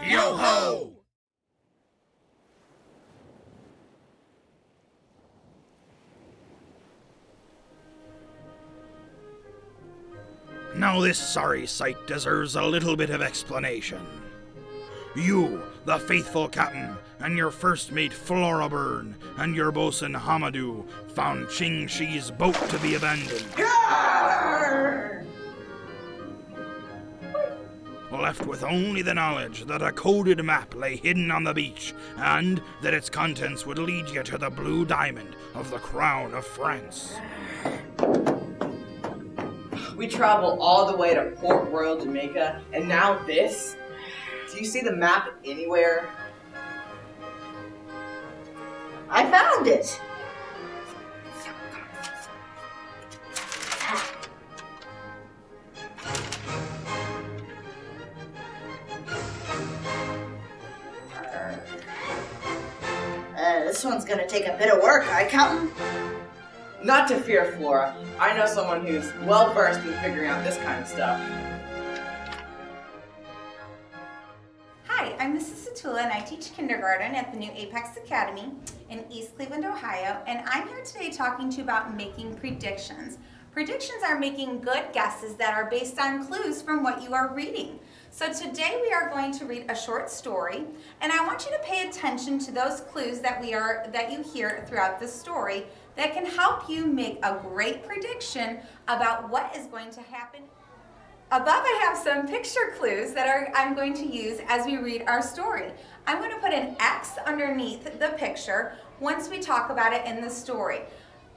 Yo-ho! Now this sorry sight deserves a little bit of explanation. You, the faithful captain, and your first mate Floraburn, and your bosun Hamadou, found Ching Shi's boat to be abandoned. Left with only the knowledge that a coded map lay hidden on the beach, and that its contents would lead you to the blue diamond of the crown of France. We travel all the way to Port Royal, Jamaica, and now this? Do you see the map anywhere? I found it! This one's gonna take a bit of work, Captain? Not to fear, Flora. I know someone who's well-versed in figuring out this kind of stuff. Hi, I'm Mrs. Satula and I teach kindergarten at the new Apex Academy in East Cleveland, Ohio, and I'm here today talking to you about making predictions. Predictions are making good guesses that are based on clues from what you are reading. So today we are going to read a short story, and I want you to pay attention to those clues that you hear throughout the story that can help you make a great prediction about what is going to happen. Above I have some picture clues that I'm going to use as we read our story. I'm going to put an X underneath the picture once we talk about it in the story.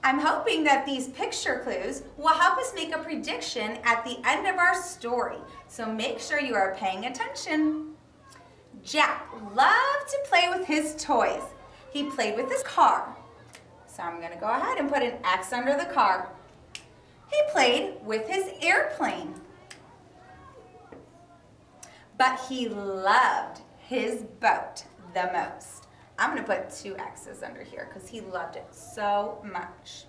I'm hoping that these picture clues will help us make a prediction at the end of our story. So make sure you are paying attention. Jack loved to play with his toys. He played with his car. So I'm going to go ahead and put an X under the car. He played with his airplane. But he loved his boat the most. I'm going to put two X's under here because he loved it so much.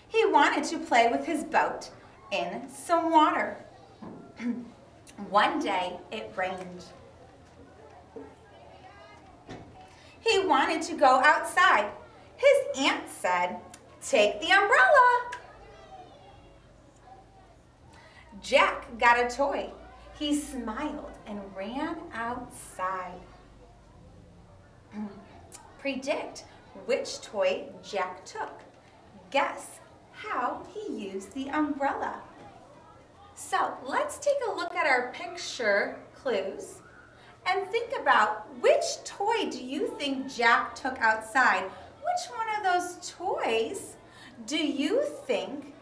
He wanted to play with his boat in some water. One day it rained. He wanted to go outside. His aunt said, "Take the umbrella." Jack got a toy. He smiled and ran outside. Predict which toy Jack took. Guess how he used the umbrella. So let's take a look at our picture clues and think about which toy do you think Jack took outside? Which one of those toys do you think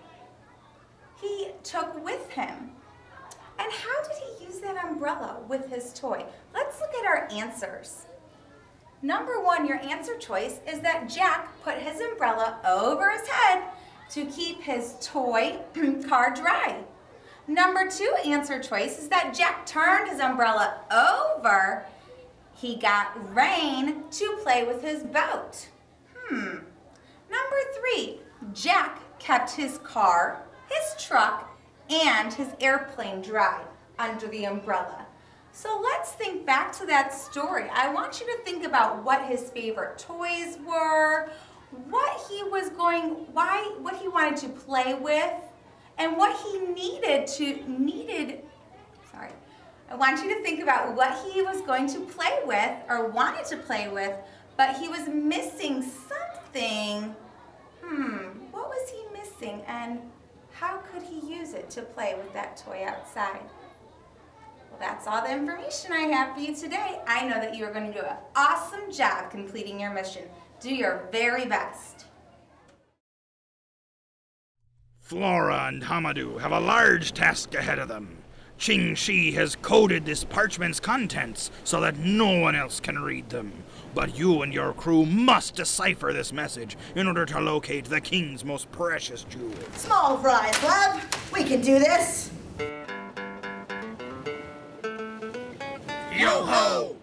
he took with him? And how did he use that umbrella with his toy? Let's look at our answers. Number one, your answer choice is that Jack put his umbrella over his head to keep his toy car dry. Number two answer choice is that Jack turned his umbrella over. He got rain to play with his boat. Number three, Jack kept his car, his truck, and his airplane dry under the umbrella. So let's think back to that story. I want you to think about what his favorite toys were, what he wanted to play with, and what he I want you to think about what he was going to play with or wanted to play with, but he was missing something. What was he missing, and how could he use it to play with that toy outside? Well, that's all the information I have for you today. I know that you are going to do an awesome job completing your mission. Do your very best. Flora and Hamadou have a large task ahead of them. Ching Shi has coded this parchment's contents so that no one else can read them. But you and your crew must decipher this message in order to locate the king's most precious jewel. Small fries, love. We can do this. Yo-ho!